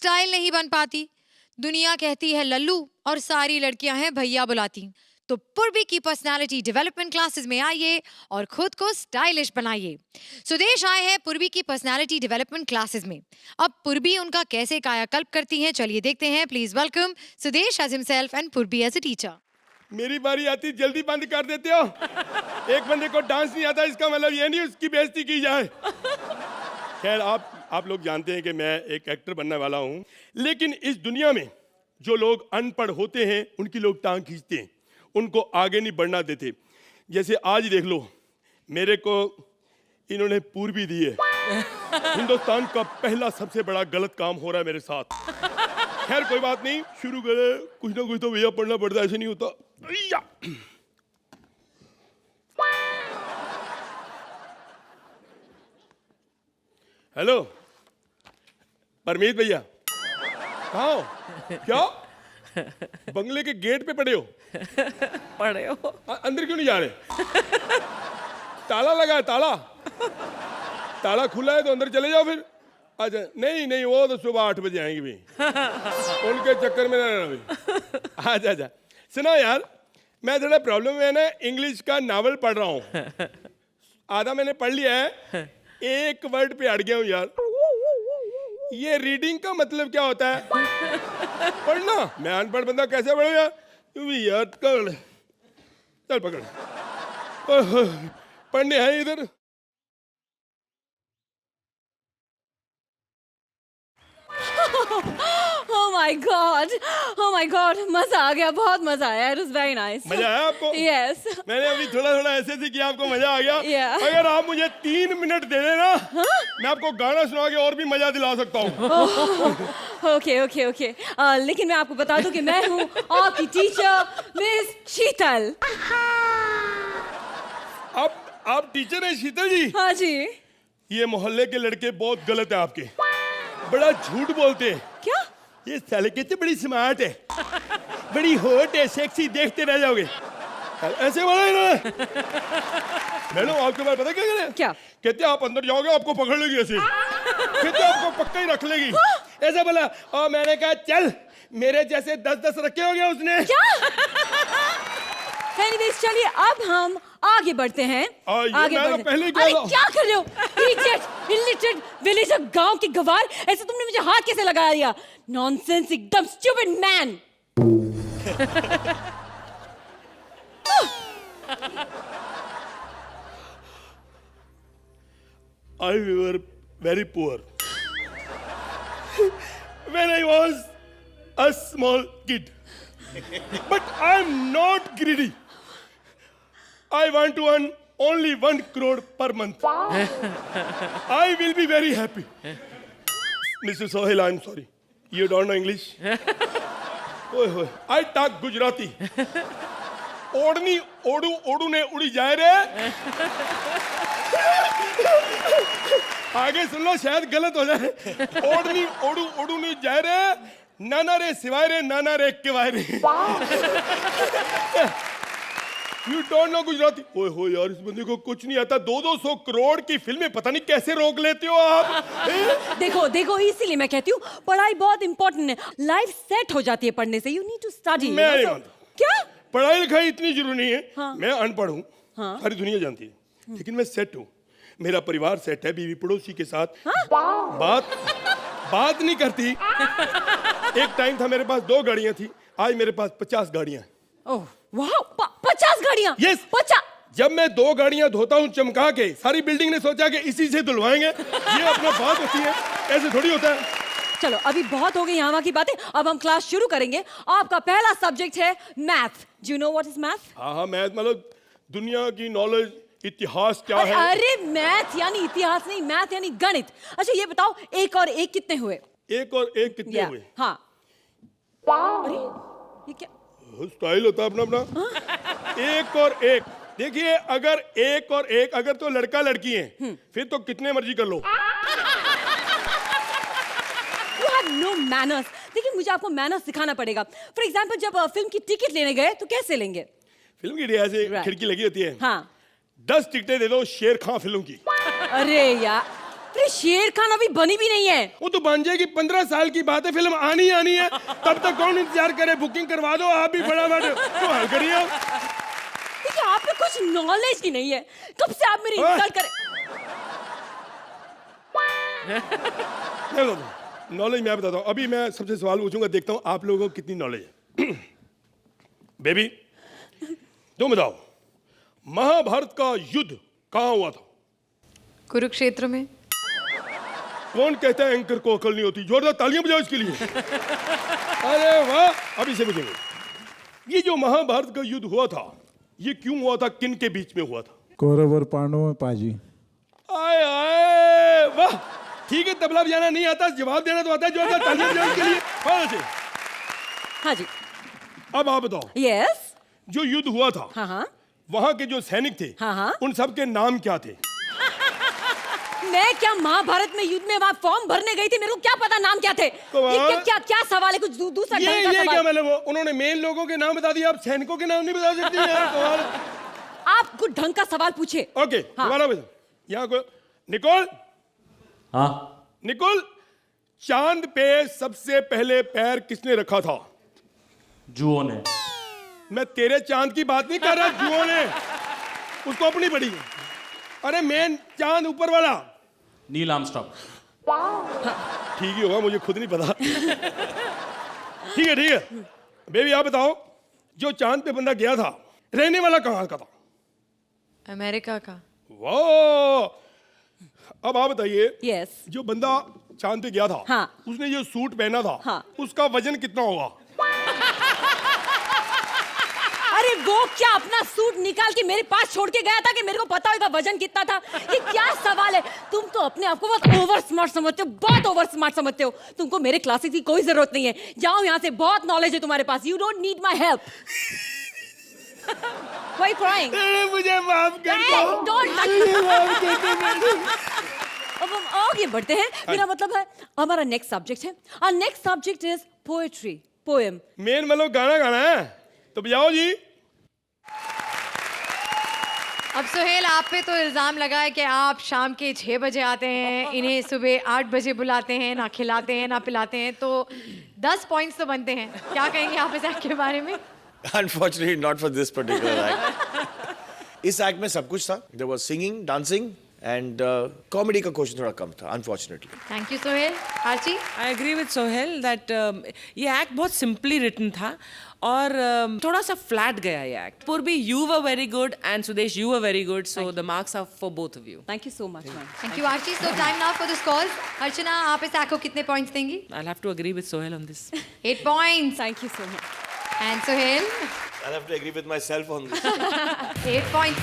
Style नहीं बन पाती, दुनिया कहती है लल्लू और सारी लड़कियां हैं भैया बुलाती। तो पूर्वी की पर्सनालिटी डेवलपमेंट क्लासेस में आइए और खुद को स्टाइलिश बनाइए। सुदेश आए हैं पूर्वी की पर्सनालिटी डेवलपमेंट क्लासेस में। अब पूर्वी उनका कैसे कायाकल्प करती हैं, चलिए देखते हैं। Please welcome Sudesh as himself and Purvi as a teacher. मेरी बारी आती जल्दी बंद कर देते हो। एक बंदे को डांस नहीं आता इसका मतलब ये नहीं उसकी बेइज्जती की जाए। खैर आप लोग जानते हैं कि मैं एक एक्टर बनने वाला हूँ, लेकिन इस दुनिया में जो लोग अनपढ़ होते हैं उनकी लोग टांग खींचते हैं, उनको आगे नहीं बढ़ना देते। जैसे आज देख लो, मेरे को इन्होंने पूर्वी दी है। हिंदुस्तान का पहला सबसे बड़ा गलत काम हो रहा है मेरे साथ। खैर कोई बात नहीं, शुरू करें। कुछ ना कुछ तो भैया पढ़ना पड़ता है, ऐसे नहीं होता। हेलो परमीत भैया, कहाँ हो? क्या बंगले के गेट पे पड़े हो? पड़े हो? अंदर क्यों नहीं जा रहे? ताला लगा है, ताला खुला है तो अंदर चले जाओ फिर। अच्छा नहीं वो तो सुबह 8 बजे आएंगे भी। उनके चक्कर में ना रहना। अच्छा सुनो यार, मैं थोड़ा प्रॉब्लम में ना इंग्लिश का नावल पढ़ रहा हूँ। आधा मैंने पढ़ लिया है, एक वर्ड पे अड़ गया हूँ यार। ये रीडिंग का मतलब क्या होता है? पढ़ना। मैं अनपढ़ बंदा कैसे पढ़ूंगा? तू भी यार कर, चल पकड़। पढ़ने हैं इधर। Oh my God, मजा आ गया, बहुत मजा आया। It was very nice. मजा आया आपको? Yes. मैंने अभी थोड़ा ऐसे से किया, आपको मजा आ गया? Yeah. अगर आप मुझे 3 मिनट दे देना, मैं आपको गाना सुना के और भी मजा दिला सकता हूँ। Okay. लेकिन मैं आपको बता दूं कि मैं हूँ आपकी टीचर मिस शीतल। आप टीचर हैं शीतल जी? हाँ जी। ये मोहल्ले के लड़के बहुत गलत है आपके, बड़ा झूठ बोलते हैं। क्या? ये साले कहते बड़ी स्मार्ट है, बड़ी हॉट है, सेक्सी, देखते रह जाओगे। ऐसे बोला इन्होंने। मैडम आपके बारे पता क्या कह रहे हैं? क्या? कहते आप अंदर जाओगे आपको पकड़ लेगी ऐसे। कहते आपको पक्का ही रख लेगी। ऐसा बोला। और मैंने कहा चल, मेरे जैसे 10 रखे हो गया उसने। क्या? Anyways, चलिए अब हम आगे बढ़ते हैं। आगे बढ़ते। पहले अरे क्या कर रहे हो? Idiot, illiterate, villager, गांव की गवार, ऐसे तुमने मुझे हाथ कैसे लगा दिया? Nonsense, एकदम stupid man. I were very poor when I was a small kid, but I'm not greedy. I want to earn only 1 crore per month. I will be very happy. Mr. Sohail, I'm sorry. You don't know English? I talk Gujarati. ओढ़नी ओडू ने उड़ी जाए रे। आगे सुन लो, शायद गलत हो जाए। ओढ़नी ओडू ने जाए रे, नाना रे सिवाय रे, नाना रे केवाय रे। You don't know Gujarati? ओए हो यार, इस बंदे को कुछ नहीं आता। 200 करोड़ की फिल्में पता नहीं कैसे रोक लेते हो आप। देखो इसीलिए मैं कहती हूँ पढ़ाई बहुत इंपॉर्टेंट है। लाइफ सेट हो जाती है पढ़ने से। You need to study. मैं नहीं मानता। क्या? पढ़ाई लिखाई इतनी जरूरी नहीं है। हाँ। मैं अनपढ़ हूँ, हाँ। सारी दुनिया जानती है, लेकिन मैं सेट हूँ। मेरा परिवार सेट है, बीवी पड़ोसी के साथ। हाँ? बात नहीं करती। एक टाइम था मेरे पास 2 गाड़ियां थी, आज मेरे पास 50 गाड़ियां। ओह वाह, 50 गाड़ियां? यस। 50। जब मैं 2 गाड़ियां धोता हूँ चमका के, सारी बिल्डिंग ने सोचा कि इसी से धुलवाएंगे। ये अपना बात होती है, ऐसे थोड़ी होता है। चलो अभी बहुत हो गई यहाँ की बातें, अब हम क्लास शुरू करेंगे। आपका पहला सब्जेक्ट है math. Do you know what is math? हाँ, मैथ मतलब दुनिया की नॉलेज, इतिहास क्या है। अरे मैथ यानी इतिहास नहीं, मैथ यानी गणित। अच्छा ये बताओ, 1 और 1 कितने हुए? 1 और 1 कितने हुए? हाँ। अरे ये क्या स्टाइल होता है अपना। 1 और 1 देखिए, अगर 1 और 1 अगर तो लड़का लड़की है, फिर तो कितने मर्जी कर लो। No manners. देखिए मुझे आपको मैनर्स सिखाना पड़ेगा। फॉर एग्जाम्पल जब फिल्म की टिकट लेने गए तो कैसे लेंगे? फिल्म की ऐसे खिड़की लगी होती है। हाँ। 10 टिकटें दे दो शेर खां फिल्म की। अरे यार अरे शेर खान अभी बनी भी नहीं है। वो तो बन जाएगी, 15 साल की बात है, फिल्म आनी है। तब तक कौन इंतजार करे? बुकिंग करवा दो आप भी फटाफट, तो हल करिए। देखिए आप पे कुछ नॉलेज ही नहीं है, कब से आप मेरी इंसल्ट कर। नॉलेज मैं बताता हूँ। अभी मैं सबसे सवाल पूछूंगा, देखता हूँ आप लोगों को कितनी नॉलेज है। बेबी तुम बताओ, महाभारत का युद्ध कहाँ हुआ था? कुरुक्षेत्र में। कौन कहता है एंकर को अकल नहीं होती? जोरदार तालियां बजाओ इसके लिए। अरे वाह। अभी से पूछेंगे, ये जो महाभारत का युद्ध हुआ था, ये क्यों हुआ था? किन के बीच में हुआ था? कौरव और पांडवों में पाजी। आए आए वाह, ठीक है। तबला बजाना नहीं आता, जवाब देना तो आता है। जोरदार तालियां बजाओ इसके लिए। हाँ जी। अब आप बताओ, यस। जो युद्ध हुआ था, हाँ, वहां के जो सैनिक थे, हाँ, उन सब के नाम क्या थे? मैं क्या महाभारत में युद्ध में वहाँ फॉर्म भरने गई थी, मेरे को क्या पता नाम क्या थे? ये क्या सवाल है? कुछ दूसरा ढंग का ये सवाल। क्या मतलब? उन्होंने मेन लोगों के नाम बता दिए, आप सैनिकों के नाम नहीं बता सकती यार। आप कुछ ढंग का सवाल पूछे। ओके, दोबारा बताओ। यहाँ को निकोल। हाँ। निकोल, चांद पे सबसे पहले पैर किसने रखा था? जुओं ने। मैं तेरे चांद की बात नहीं कर रहा, जुओं ने। उसको अपनी पड़ी। अरे मेन चांद ऊपर वाला। Neil Armstrong. ठीक ही होगा, मुझे खुद नहीं पता। ठीक है। बेबी आप बताओ, जो चांद पे बंदा गया था, रहने वाला कहाँ का था? अमेरिका का। वाह। अब आप बताइए, यस। जो बंदा चांद पे गया था, हाँ। उसने जो सूट पहना था, हाँ। उसका वजन कितना होगा? अरे वो क्या अपना सूट निकाल के मेरे पास छोड़ के गया था कि मेरे को पता होगा वजन कितना था? ये क्या सवाल है? तुम तो अपने आप को बहुत ओवर स्मार्ट समझते हो, बहुत ओवर स्मार्ट समझते हो। तुमको मेरे क्लासेस की कोई जरूरत नहीं है, जाओ यहाँ से, बहुत नॉलेज है तुम्हारे पास। You don't need my help. Why crying? मुझे माफ कर दो। Don't touch. अब हम आगे बढ़ते हैं। मेरा मतलब है हमारा नेक्स्ट सब्जेक्ट है। Our next subject is poetry, poem. Main मतलब गाना गाना है, तो बजाओ जी। अब सोहेल, आप पे तो इल्जाम लगा है कि आप शाम के 6 बजे आते हैं, इन्हें सुबह 8 बजे बुलाते हैं, ना खिलाते हैं ना पिलाते हैं, तो 10 पॉइंट्स तो बनते हैं। क्या कहेंगे आप इस एक्ट के बारे में? Unfortunately, not for this particular act. इस एक्ट में सब कुछ था. There was singing, dancing, and comedy का क्वेश्चन थोड़ा कम था, unfortunately. Thank you Sohail. Archie? I agree with Sohail that ये एक्ट बहुत सिंपली रिटन था और थोड़ा सा फ्लैट गया ये act. Purvi you were very good and Sudesh you were very good, so the marks are for both of you. Thank you so much, ma'am. Thank you Archie. So time now for the scores. Archana, आप इस act को कितने points देंगी? I have to agree with Sohail on this. 8 points. Thank you so much. And Sohail? I'll have to agree with myself on this. 8 points.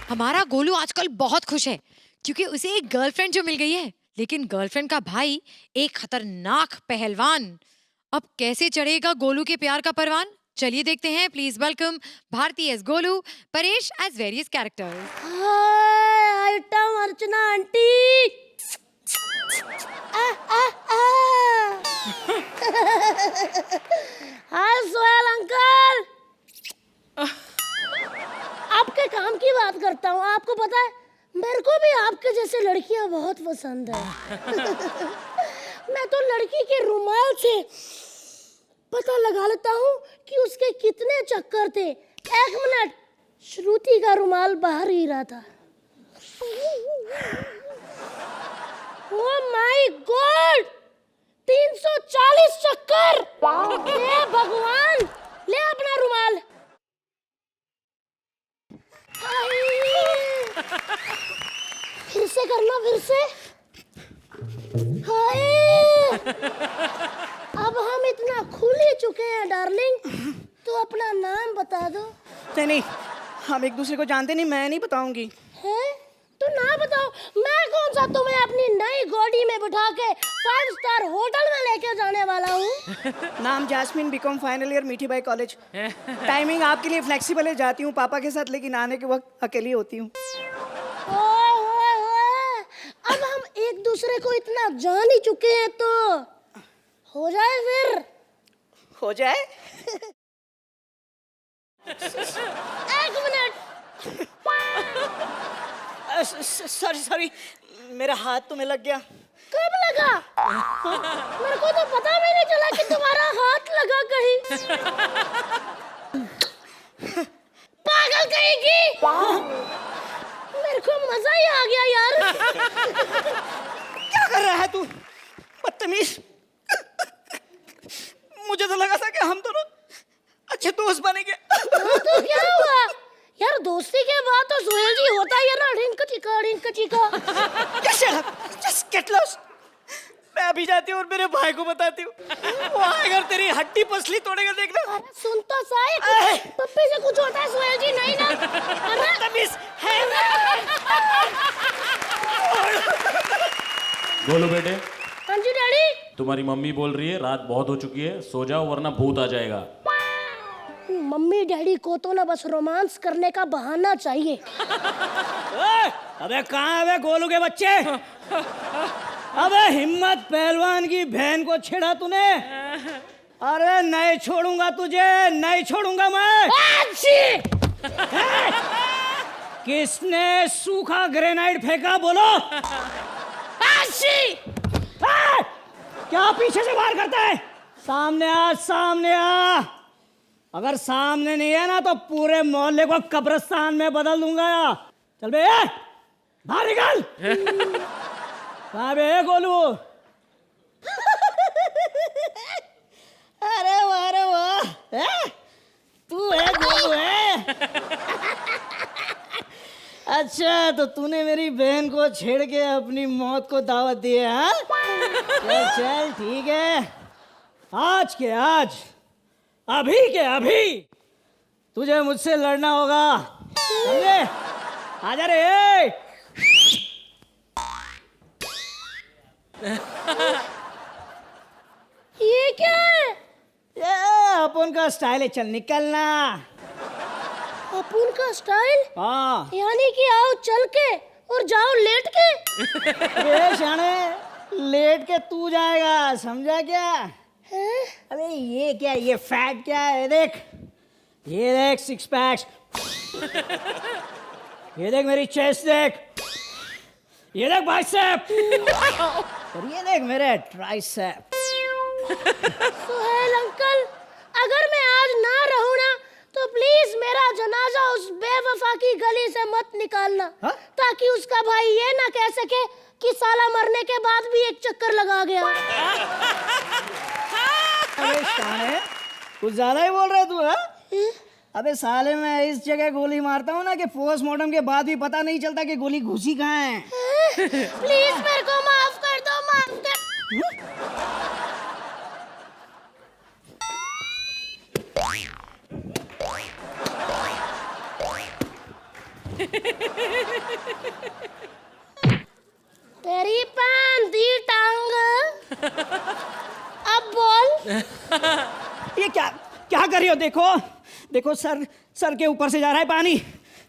हमारा गोलू आजकल बहुत खुश है क्योंकि उसे एक गर्लफ्रेंड जो मिल गई है, लेकिन गर्लफ्रेंड का भाई एक खतरनाक पहलवान। अब कैसे चढ़ेगा गोलू के प्यार का परवान? चलिए देखते हैं। Please welcome Bharti as Golu, Paresh as various characters. Hi item Archana aunty. Hi Sohail uncle. आपके काम की बात करता हूँ। आपको पता है मेरे को भी आपके जैसे लड़कियां बहुत पसंद है। मैं तो लड़की के रुमाल से पता लगा लेता हूँ कि उसके कितने चक्कर थे। 1 मिनट, श्रुति का रुमाल बाहर ही रहा था। ओह माय गॉड, 340 चक्कर। हे भगवान, ले अपना रुमाल। फिर से करना, फिर से। हाय, अब हम इतना खुल ही चुके हैं डार्लिंग, तो अपना नाम बता दो। नहीं, हम एक दूसरे को जानते नहीं, मैं नहीं बताऊंगी। है तो ना बताओ। मैं कौन सा तुम्हें अपनी नई गाड़ी में बिठा के 5 स्टार होटल में लेके जाने वाला हूँ। नाम जास्मिन, बीकॉम फाइनल ईयर, मीठी बाई कॉलेज। टाइमिंग आपके लिए फ्लेक्सिबल है, जाती हूँ पापा के साथ, लेकिन आने के वक्त अकेली होती हूँ। अब हम एक दूसरे को इतना जान ही चुके हैं तो हो जाए फिर। हो जाए। एक मिनट। सॉरी सॉरी, मेरा हाथ तुम्हें लग गया। कब लगा? मेरे को तो पता भी नहीं चला कि तुम्हारा हाथ लगा कहीं। पागल कहेगी। मेरे को मजा ही आ गया यार। क्या कर रहा है तू, बदतमीज? मुझे तो लगा था कि हम दोनों अच्छे दोस्त बनेंगे। तो क्या हुआ यार, दोस्ती के बाद तो सोहेल जी होता ही है ना, रिंक चिका। Just get lost। मैं अभी जाती हूँ और मेरे भाई को बताती हूँ। वो आएगा और तेरी हड्डी पसली तोड़ेगा, देखना। अरे सुन तो सही, पप्पी से कुछ होता है सोहेल जी, नहीं ना? बदतमीज है। गोलू बेटे, हाँ जी डैडी। तुम्हारी मम्मी बोल रही है रात बहुत हो चुकी है, सो जाओ वरना भूत आ जाएगा। मम्मी डैडी को तो ना बस रोमांस करने का बहाना चाहिए। अबे कहाँ है गोलू के बच्चे? अबे हिम्मत पहलवान की बहन को छेड़ा तूने। अरे नहीं छोड़ूंगा तुझे, नहीं छोड़ूंगा मैं। किसने सूखा ग्रेनाइट फेंका, बोलो। क्या पीछे से वार करता है? सामने आ, सामने आ। अगर सामने नहीं है ना तो पूरे मोहल्ले को कब्रिस्तान में बदल दूंगा। चल बे, बाहर निकल। कहाँ बे गोलू? अरे वाह, तू है गोलू है? अच्छा, तो तूने मेरी बहन को छेड़ के अपनी मौत को दावत दी है, हाँ? चल ठीक है, आज के आज, अभी के अभी तुझे मुझसे लड़ना होगा, समझे? आजा रे। ये क्या है? ये अपन का स्टाइल है, चल निकलना। अपन का स्टाइल? हाँ। यानी कि आओ चल के और जाओ लेट के। ये शाने, लेट के तू जाएगा, समझा क्या? हैं? अबे ये क्या, ये फैट क्या है? देख, ये देख सिक्स पैक्स, ये देख मेरी चेस्ट, देख ये देख बाइसेप, और ये देख मेरे ट्राइसेप। सुहेल अंकल, अगर मैं आज ना रहूं ना तो प्लीज मेरा जनाजा उस बेवफा की गली से मत निकालना, हा? ताकि उसका भाई ये ना कह सके कि साला मरने के बाद भी एक चक्कर लगा गया। अबे शाने, कुछ ज्यादा ही बोल रहे तू, हाँ? अबे साले, मैं इस जगह गोली मारता हूँ ना कि पोस्टमार्टम के बाद भी पता नहीं चलता कि गोली घुसी कहाँ है। प्लीज मेरे को माफ कर दो, माफ कर। तेरी पान दी टांग। अब बोल। ये क्या क्या कर रही हो? देखो देखो, सर के ऊपर से जा रहा है पानी।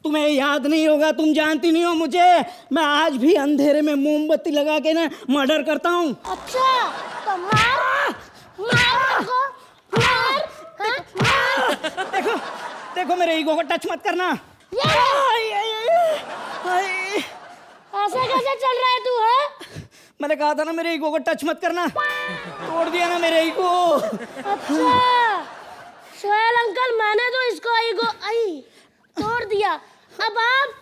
तुम्हें याद नहीं होगा, तुम जानती नहीं हो मुझे। मैं आज भी अंधेरे में मोमबत्ती लगा के ना मर्डर करता हूँ। अच्छा, तो मार मेरे को, मार, हाँ, मार। देखो देखो, मेरे ईगो को टच मत करना। ऐसा कैसे चल रहा है तू, है? मैंने कहा था ना मेरे ईगो को टच मत करना, तोड़ दिया ना मेरे ईगो। अच्छा सोहेल अंकल, मैंने तो इसको ईगो तोड़ दिया। अब आप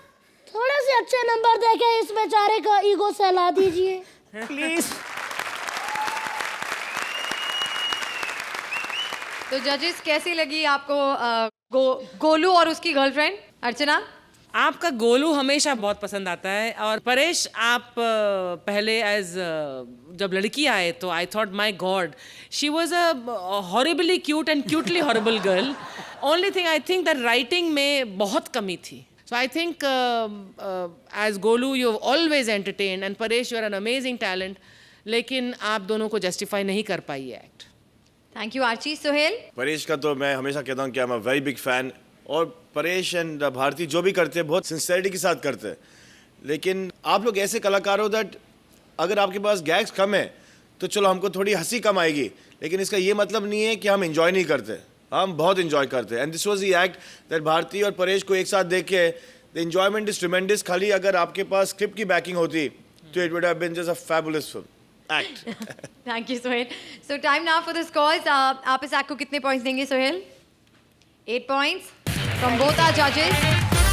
थोड़े से अच्छे नंबर देके इस बेचारे का ईगो सहला दीजिए प्लीज। तो जजेस, कैसी लगी आपको गोलू और उसकी गर्लफ्रेंड अर्चना? आपका गोलू हमेशा बहुत पसंद आता है, और परेश आप पहले जब लड़की आए तो I thought my god, she was a horribly cute and cutely horrible girl. Only thing I think that writing में बहुत कमी थी। So I think as Golu you have always entertain, and Paresh you are an amazing talent, लेकिन आप दोनों को justify नहीं कर पाई ये act. Thank you Archie. Sohail? Paresh का तो मैं हमेशा कहता हूँ कि I am a very big fan, और परेश एंड भारती जो भी करते हैं बहुत सिंसेरिटी के साथ करते हैं। लेकिन आप लोग ऐसे कलाकार हो दैट अगर आपके पास गैग्स कम है तो चलो हमको थोड़ी हंसी कम आएगी, लेकिन इसका ये मतलब नहीं है कि हम एंजॉय नहीं करते। हम बहुत इंजॉय करते हैं and this was the act that Bharti और परेश को एक साथ देख के द एंजॉयमेंट इज ट्रिमेंडस. खाली अगर आपके पास स्क्रिप्ट की बैकिंग होती तो it would have been just a fabulous film act. Thank you Sohail. So time now for the scores. आप इस एक्ट को कितने पॉइंट्स देंगे Sohail? 8 points from both our जजेस.